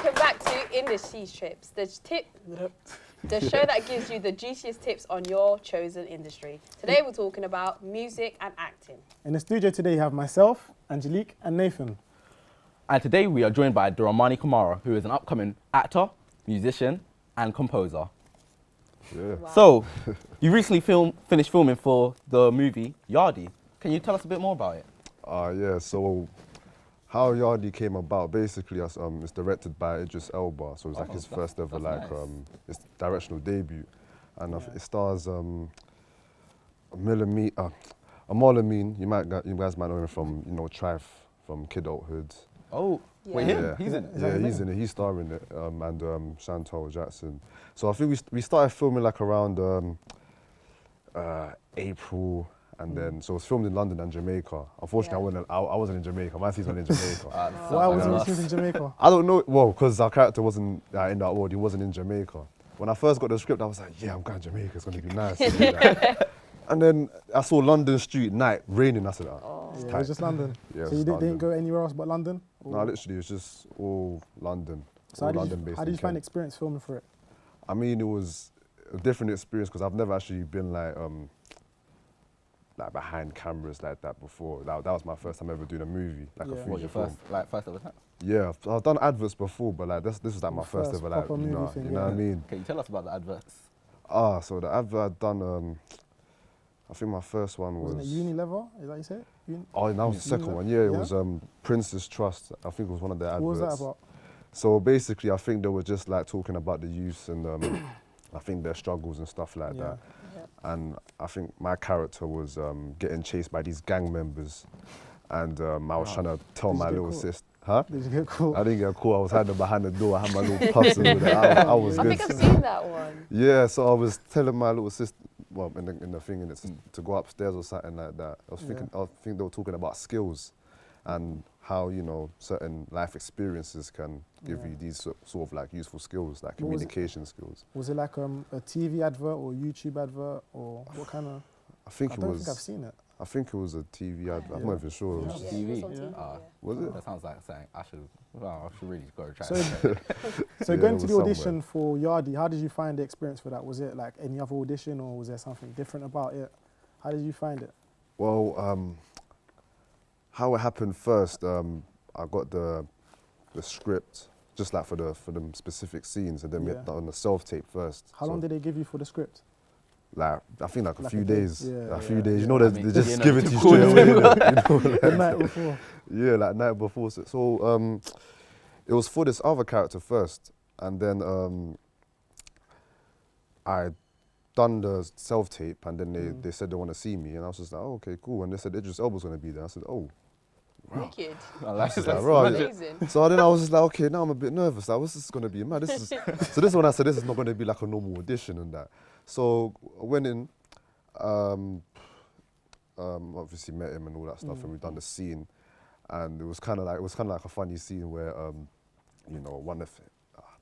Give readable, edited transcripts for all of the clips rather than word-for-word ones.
welcome back to Industry Trips, the show that gives you the juiciest tips on your chosen industry. Today we're talking about music and acting. In the studio today you have myself, Angelique and Nathan. And today we are joined by Duramaney Kamaiara, who is an upcoming actor, musician and composer. Yeah. Wow. So, you recently finished filming for the movie Yardie. Can you tell us a bit more about it? Yeah, so how Yardie came about, basically, it's directed by Idris Elba, so it's like his first ever, like, his directional debut. And it stars Amin, you guys might know him from, Trife, from Kidulthood. Oh, Yeah. wait, him? He's in it? Yeah, he's in it, he's starring it, and Chantal Jackson. So I think we started filming like around April, and then, so it was filmed in London and Jamaica. Unfortunately, I wasn't in Jamaica, my scenes weren't in Jamaica. Why wasn't your scenes in Jamaica? I don't know, well, because our character wasn't in that world, he wasn't in Jamaica. When I first got the script, I was like, yeah, I'm going to Jamaica, it's going to be nice. And then I saw London street, night, raining, I said, it's Yeah, it tight. was just London. Yeah, So you didn't go anywhere else but London? No, literally, it was just all London. So all how London-based did you in find Kent. experience filming for it? I mean, it was a different experience because I've never actually been like behind cameras like that before. That was my first time ever doing a movie, like a Yeah. feature What, your film. first ever time? Yeah, I've done adverts before, but like this was like my Your first first ever like, proper movie thing, you know yeah. what I mean? Can you tell us about the adverts? So the advert I'd done, I think my first one was. Wasn't it Unilever? Is that what you said? Oh, that was the second Unilever? one. Yeah, it Yeah? was Prince's Trust. I think it was one of their adverts. What was that about? So basically, I think they were just like talking about the youth and I think their struggles and stuff like Yeah. that. And I think my character was getting chased by these gang members, and I was trying to tell Did you my get little caught? sister, huh? Did you get caught? I didn't get caught. I was hiding behind the door. I had my little puffs and all that. I was I good. think I've seen that one. Yeah, so I was telling my little sister, well, in the thing, to go upstairs or something like that. I think they were talking about skills and how, certain life experiences can give you these sort of like useful skills, like What was it? communication skills. Was it like a TV advert or YouTube advert or what kind of? I think I it don't was. think I've seen it. I think it was a TV advert. I'm not even sure. It was Yeah, just- it was TV? on TV, Ah. yeah. Was it? That sounds like saying I should really go try So, it. so Yeah, going it to was the audition somewhere. for Yardie, how did you find the experience for that? Was it like any other audition or was there something different about it? How did you find it? Well, how it happened first, I got the script just like for the specific scenes, and then we Yeah. had done the self-tape first. How long did they give you for the script? Like, I think like a Like few a day? days. Yeah, a few yeah. days. You Yeah. know, I they mean, just you know, give it to you typical straight away. like, The night before. yeah, like night before. So it was for this other character first, and then I done the self-tape, and then they said they want to see me, and I was just like, oh, okay, cool. And they said Idris Elba's going to be there. I said, oh. Wicked. That's Just like, right. Amazing. So then I was just like, okay, now I'm a bit nervous. Like, what's this going to be? Man, so this one I said, this is not going to be like a normal audition and that. So I went in, obviously met him and all that stuff, and we done the scene, and it was kind of like a funny scene where, one of,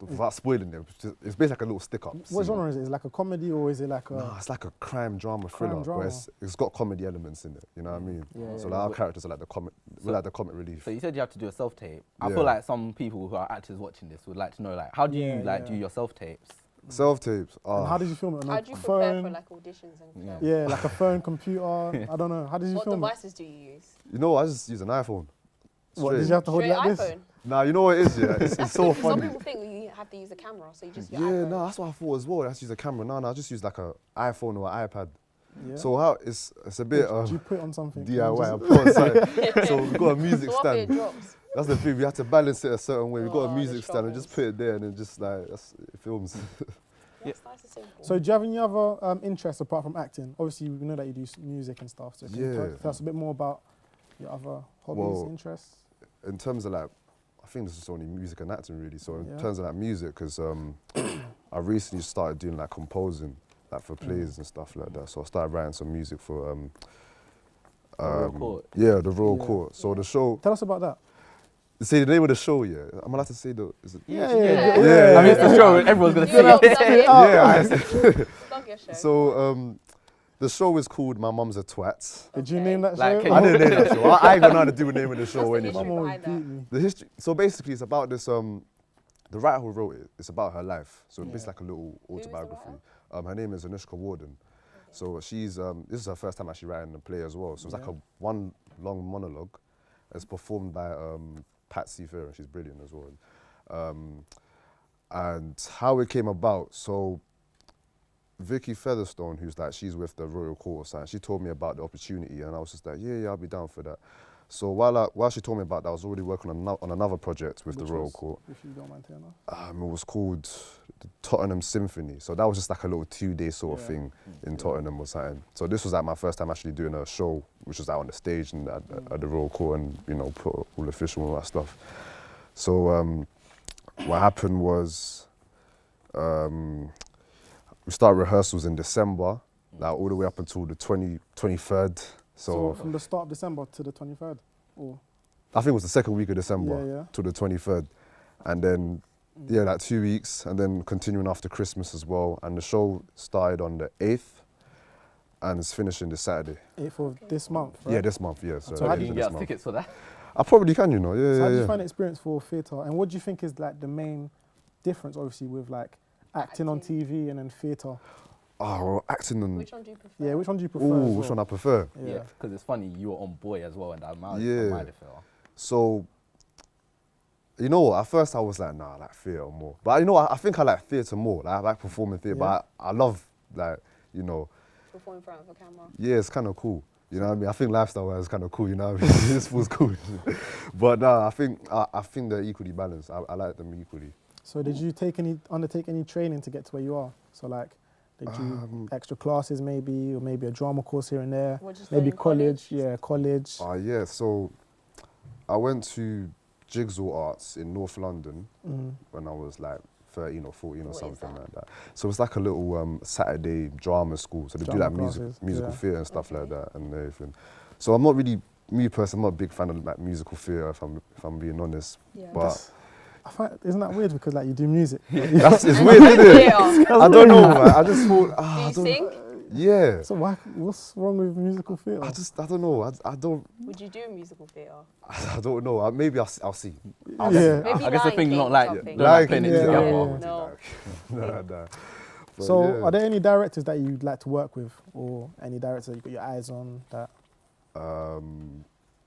without spoiling it, it's basically like a little stick-up. What scene. genre is it? Is it like a comedy or is it like a... No, it's like a crime drama thriller, drama. but it's got comedy elements in it. You know what I mean? Yeah, So yeah. like our characters are like the comic, we're like the comic relief. So you said you have to do a self-tape. I Yeah. feel like some people who are actors watching this would like to know, like, how do you Yeah, do yeah. your self-tapes? Self-tapes. And how did you film it? On How a do you prepare phone? for like auditions and Yeah. Yeah, like a phone, computer. I don't know. How did you What film it? devices do you use? You know, I just use an iPhone. What, did Straight. you have to hold it Straight like this? iPhone. Nah, you know what it is, yeah? It's so Some funny. people think you have to use a camera, so you just use Yeah, iPhone. no, that's what I thought as well. I have to use a camera. No, I just use like an iPhone or an iPad. Yeah. So how it's a bit Do you put it on something? DIY. I Just- put on something. So we've got a music So what if it stand. drops? That's the thing. We have to balance it a certain way. We've got Oh, a the music stand and just put struggles. it there, and then just like it films. That's nice and simple. So do you have any other interests apart from acting? Obviously, we know that you do music and stuff. So can you Yeah. tell us a bit more about your other hobbies, Well, interests? In terms of like, I think this is only music and acting really. So in Yeah. terms of like music, because I recently started doing like composing, like for plays and stuff like that. So I started writing some music for Royal Court. Yeah, the Royal Yeah. Court. So the show. Tell us about that. Say the name of the show, yeah. I'm allowed to say the. Is it? Yeah. I mean, it's the show. Everyone's gonna You see know, it. plug it. Yeah. Plug your show. So the show is called My Mum's a Twat. Did you Okay. name that Like, show? can I didn't name that show. I ain't even know how to do a name of the show What's the anymore. history Mum behind would that? beat me. The history. So basically, it's about this. the writer who wrote it, it's about her life. So Yeah. it's like a little Who is the autobiography. Her name is Anushka Warden. So she's, this is her first time actually writing a play as well. So it's like Yeah. a one long monologue. It's performed by Patsy Fair, and she's brilliant as well. And how it came about, so Vicky Featherstone, she's with the Royal Court or something, she told me about the opportunity, and I was just like, yeah, I'll be down for that. So while she told me about that, I was already working on another project with Which the Royal was, Court. if you don't mind telling us. It was called the Tottenham Symphony. So that was just like a little 2-day sort of Yeah. thing in Tottenham or something. So this was like my first time actually doing a show, which was out on the stage and at the Royal Court, and put all official and all that stuff. So what happened was we started rehearsals in December, like all the way up until the 23rd. So from the start of December to the 23rd? Or? I think it was the second week of December Yeah. to the 23rd. And then, like 2 weeks, and then continuing after Christmas as well. And the show started on the 8th, and it's finishing this Saturday. 8th of this month, right? Yeah, this month, yeah. So So how you did can this get us month. tickets for that. I probably can, yeah, So how did yeah. you find the experience for theatre? And what do you think is like the main difference, obviously, with like acting on Acting. TV and then theatre? Oh, well, acting and... Which one do you prefer? Yeah, which one do you prefer? Ooh, as which well? one I prefer? Yeah, because it's funny, you were on Boy as well, and I admired Yeah. the film. So, you know what, at first I was like, nah, I like theatre more. But I think I like theatre more. Like, I like performing theatre, but I love, like, Before in front of a camera. yeah, it's kind of cool. You know what I mean? I think lifestyle-wise is kind of cool, you know what I mean? This feels cool. But nah, I think they're equally balanced. I like them equally. So did you undertake any training to get to where you are? So like, did you extra classes maybe, or maybe a drama course here and there? What, just Maybe learning college, yeah, college. Yeah, so I went to Jigsaw Arts in North London when I was like 13 or 14 or What is something that? like that. So it's like a little Saturday drama school. So they do Drama like classes, musical yeah. theatre and stuff like Okay. that and everything. So I'm not really, me personally, I'm not a big fan of like musical theatre if I'm being honest. Yeah. But I find, isn't that weird because like you do music? it's And weird, you isn't it? theatre. I don't know, man. I just thought, Do I you don't, sing? yeah. So what's wrong with musical theatre? I don't know. I don't, Would you do musical theatre? I don't know. Maybe I'll see. Yeah. Maybe I guess the Lion thing King not or like, something. don't Lion like playing King, it yeah, together. yeah, No. Nah. But So yeah. are there any directors that you'd like to work with, or any directors that you got your eyes on that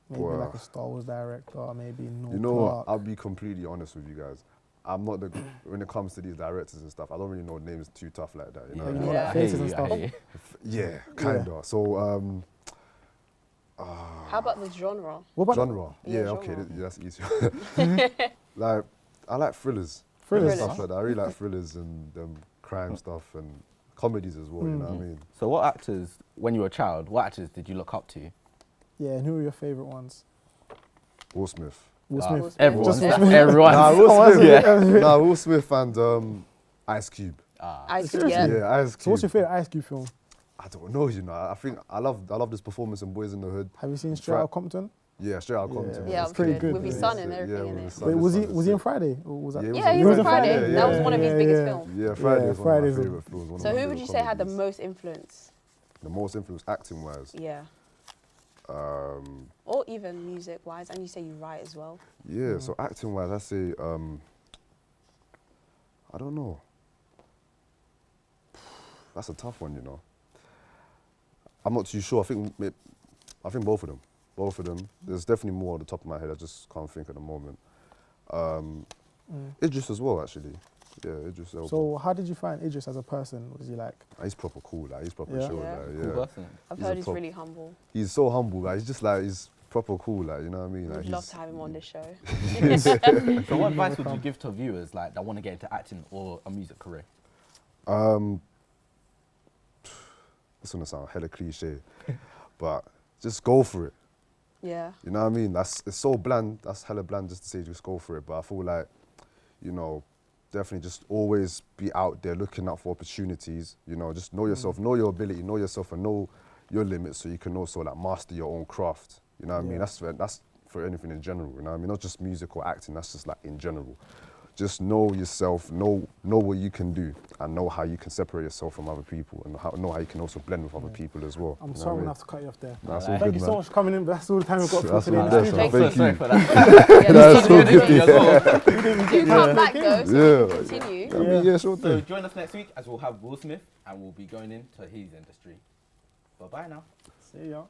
maybe Well, like a Star Wars director, or maybe Noel You know what? Clarke? I'll be completely honest with you guys. I'm not when it comes to these directors and stuff, I don't really know names too tough like that. You know? Yeah, you Yeah. know, like I hear faces and you, I stuff. hear you. Yeah, kinda. So How about the genre? What about genre. Yeah, Yeah, okay, genre. that's easier. Like I like thrillers. Thrillers? And stuff like that. I really like thrillers and crime stuff and comedies as well. You know what I mean? So what actors, when you were a child, what actors did you look up to? Yeah, and who are your favourite ones? Will Smith. Will Ah, Smith. Everyone. Just Will Just Smith. Everyone. Nah, Will Oh, Smith. that's it. Nah, Will Smith and Ice Cube. Ice Cube, Seriously? yeah. Ice Cube. So what's your favourite Ice Cube film? I don't know. I think I love this performance in Boys in the Hood. Have you seen Straight Outta Compton? Yeah, straight out Compton. Yeah, it's pretty good. good. With his Yeah. son and Yeah, everything in with it. his son. Wait, was His he son was is he in sick. Friday? Or was that? Yeah, Yeah, he He was was in in Friday. Friday, That was yeah, one of his yeah, biggest yeah. films. Yeah, Friday Yeah, is one of my Friday's a- favourite films. one of So my who would favourite you say had the comedies. most influence? The most influence acting wise? Yeah. Or even music wise, and you say you write as well. Yeah, so acting wise, I say, I don't know. That's a tough one, you know. I'm not too sure. I think both of them. Both of them. There's definitely more on the top of my head. I just can't think at the moment. Idris as well, actually. Yeah, Idris Elba. So how did you find Idris as a person? Was he like? He's proper cool. Like he's proper Yeah. chill. Yeah. Like, Cool yeah. person. I've He's heard a he's top- really humble. He's so humble. Like he's proper cool. Like you know what I mean. Like We'd love to have him on this show. So what advice would you give to viewers like that want to get into acting or a music career? This gonna sound hella cliche, but just go for it. Yeah. You know what I mean? It's so bland. That's hella bland just to say just go for it. But I feel like, you know, definitely just always be out there looking out for opportunities. You know, just know yourself, know your ability, know yourself, and know your limits, so you can also like master your own craft. You know what I mean? Yeah. That's for anything in general. You know what I mean? Not just music or acting. That's just like in general. just know yourself, know what you can do, and know how you can separate yourself from other people, and know how you can also blend with other people as well. I'm sorry I'm gonna have to cut you off there. That's all Alright. Thank good, you man. so much for coming in. That's all the time we've got for That's today in all the good, studio. man. So Thank sorry you. for that. That's all good. as well. You come back though, so we can continue. I mean, yeah, sure So thing. join us next week as we'll have Will Smith and we'll be going into his industry. Bye bye now. See ya.